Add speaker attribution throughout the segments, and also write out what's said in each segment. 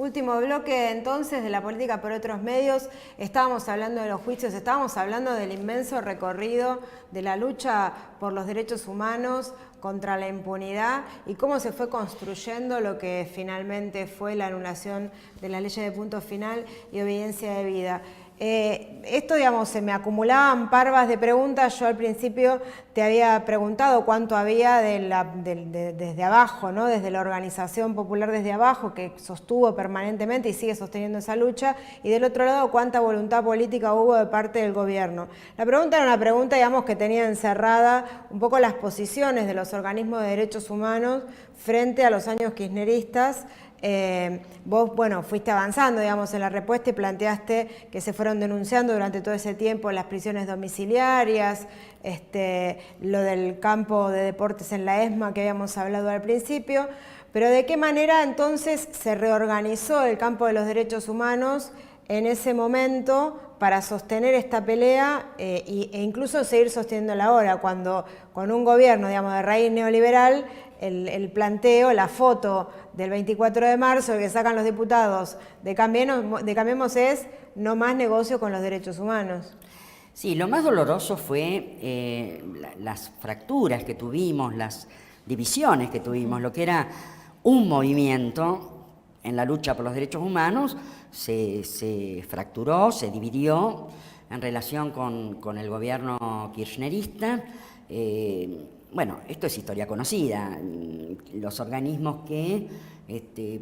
Speaker 1: Último bloque entonces de la política por otros medios. Estábamos hablando de los juicios, estábamos hablando del inmenso recorrido de la lucha por los derechos humanos contra la impunidad y cómo se fue construyendo lo que finalmente fue la anulación de las leyes de punto final y obediencia de vida. Esto, digamos, se me acumulaban parvas de preguntas. Yo al principio te había preguntado cuánto había desde abajo, ¿no? Desde la organización popular desde abajo, que sostuvo permanentemente y sigue sosteniendo esa lucha, y del otro lado cuánta voluntad política hubo de parte del gobierno. La pregunta era una pregunta, digamos, que tenía encerrada un poco las posiciones de los organismos de derechos humanos frente a los años kirchneristas. Vos, bueno, fuiste avanzando, digamos, en la respuesta y planteaste que se fueron denunciando durante todo ese tiempo las prisiones domiciliarias, lo del campo de deportes en la ESMA que habíamos hablado al principio, pero ¿de qué manera entonces se reorganizó el campo de los derechos humanos en ese momento para sostener esta pelea e incluso seguir sosteniéndola ahora, cuando con un gobierno, digamos, de raíz neoliberal, el planteo, la foto del 24 de marzo que sacan los diputados de Cambiemos es no más negocio con los derechos humanos?
Speaker 2: Sí, lo más doloroso fue las fracturas que tuvimos, las divisiones que tuvimos, lo que era un movimiento en la lucha por los derechos humanos se fracturó, se dividió en relación con el gobierno kirchnerista. Bueno, esto es historia conocida. Los organismos que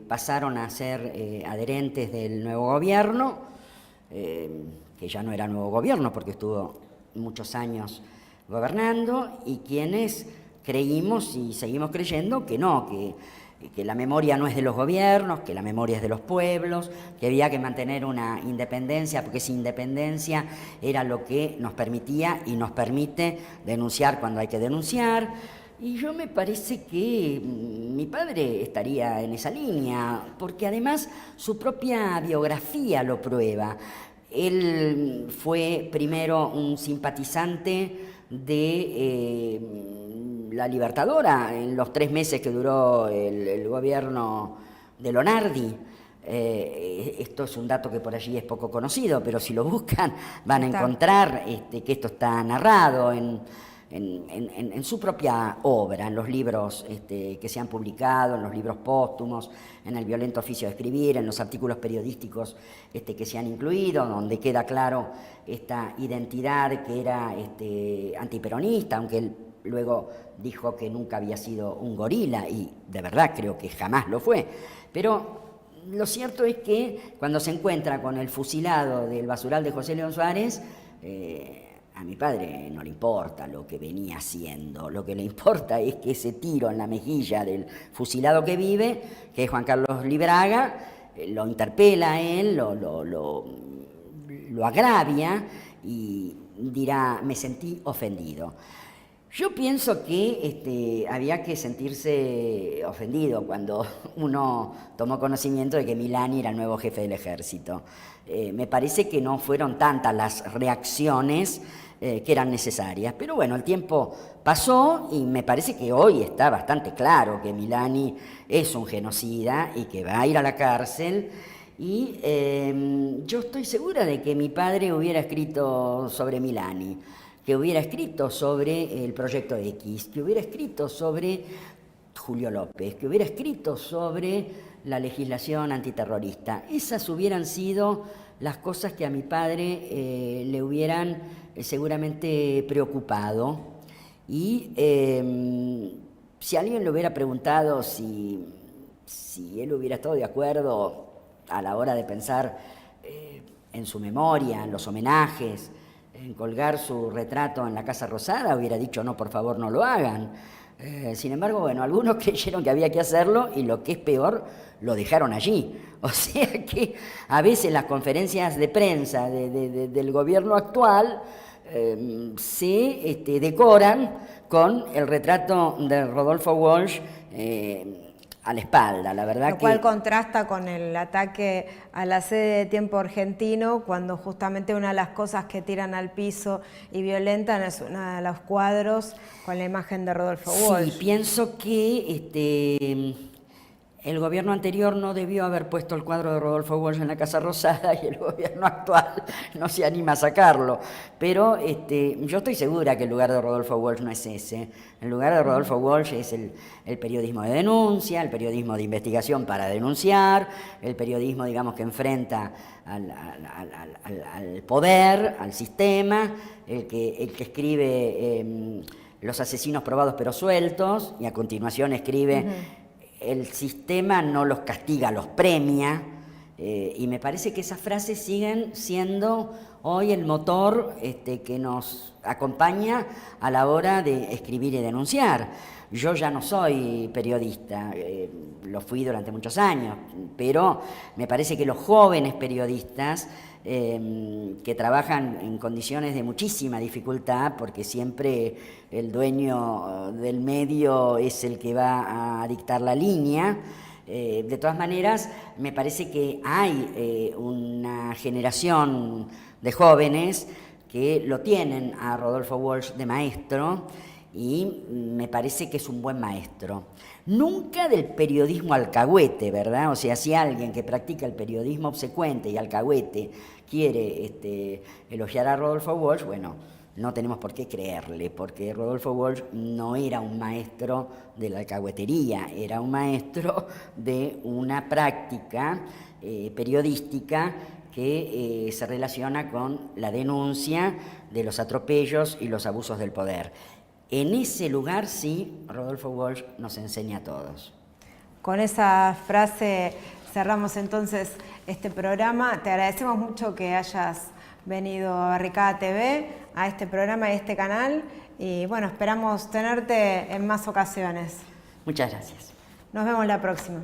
Speaker 2: pasaron a ser adherentes del nuevo gobierno, que ya no era nuevo gobierno porque estuvo muchos años gobernando, y quienes creímos y seguimos creyendo que no, que la memoria no es de los gobiernos, que la memoria es de los pueblos, que había que mantener una independencia, porque esa independencia era lo que nos permitía y nos permite denunciar cuando hay que denunciar. Y yo me parece que mi padre estaría en esa línea, porque además su propia biografía lo prueba. Él fue primero un simpatizante de la Libertadora en los 3 meses que duró el gobierno de Lonardi. Esto es un dato que por allí es poco conocido, pero si lo buscan van a encontrar que esto está narrado en su propia obra, en los libros que se han publicado, en los libros póstumos, en el violento oficio de escribir, en los artículos periodísticos que se han incluido, donde queda claro esta identidad que era antiperonista, aunque él luego dijo que nunca había sido un gorila, y de verdad creo que jamás lo fue. Pero lo cierto es que cuando se encuentra con el fusilado del basural de José León Suárez, a mi padre no le importa lo que venía haciendo, lo que le importa es que ese tiro en la mejilla del fusilado que vive, que es Juan Carlos Libraga, lo interpela a él, lo agravia y dirá: me sentí ofendido. Yo pienso que había que sentirse ofendido cuando uno tomó conocimiento de que Milani era el nuevo jefe del ejército. Me parece que no fueron tantas las reacciones que eran necesarias. Pero bueno, el tiempo pasó y me parece que hoy está bastante claro que Milani es un genocida y que va a ir a la cárcel. Y yo estoy segura de que mi padre hubiera escrito sobre Milani, que hubiera escrito sobre el Proyecto X, que hubiera escrito sobre Julio López, que hubiera escrito sobre la legislación antiterrorista. Esas hubieran sido las cosas que a mi padre le hubieran seguramente preocupado. Y si alguien le hubiera preguntado si él hubiera estado de acuerdo a la hora de pensar en su memoria, en los homenajes, en colgar su retrato en la Casa Rosada, hubiera dicho: no, por favor, no lo hagan. Sin embargo, bueno, algunos creyeron que había que hacerlo y, lo que es peor, lo dejaron allí. O sea que a veces las conferencias de prensa del gobierno actual se decoran con el retrato de Rodolfo Walsh a la espalda, la verdad.
Speaker 1: Lo cual contrasta con el ataque a la sede de Tiempo Argentino, cuando justamente una de las cosas que tiran al piso y violentan es uno de los cuadros con la imagen de Rodolfo Walsh.
Speaker 2: Sí, pienso que El gobierno anterior no debió haber puesto el cuadro de Rodolfo Walsh en la Casa Rosada y el gobierno actual no se anima a sacarlo. Pero yo estoy segura que el lugar de Rodolfo Walsh no es ese. El lugar de Rodolfo Walsh es el periodismo de denuncia, el periodismo de investigación para denunciar, el periodismo, digamos, que enfrenta al poder, al sistema, el que escribe los asesinos probados pero sueltos, y a continuación escribe... El sistema no los castiga, los premia, y me parece que esas frases siguen siendo hoy el motor que nos acompaña a la hora de escribir y denunciar. Yo ya no soy periodista, lo fui durante muchos años, pero me parece que los jóvenes periodistas que trabajan en condiciones de muchísima dificultad, porque siempre el dueño del medio es el que va a dictar la línea. De todas maneras, me parece que hay una generación de jóvenes que lo tienen a Rodolfo Walsh de maestro, y me parece que es un buen maestro. Nunca del periodismo alcahuete, ¿verdad? O sea, si alguien que practica el periodismo obsecuente y alcahuete quiere elogiar a Rodolfo Walsh, bueno, no tenemos por qué creerle, porque Rodolfo Walsh no era un maestro de la alcahuetería, era un maestro de una práctica periodística que se relaciona con la denuncia de los atropellos y los abusos del poder. En ese lugar sí, Rodolfo Walsh nos enseña a todos.
Speaker 1: Con esa frase cerramos entonces este programa. Te agradecemos mucho que hayas venido a Barricada TV, a este programa y a este canal. Y bueno, esperamos tenerte en más ocasiones.
Speaker 2: Muchas gracias.
Speaker 1: Nos vemos la próxima.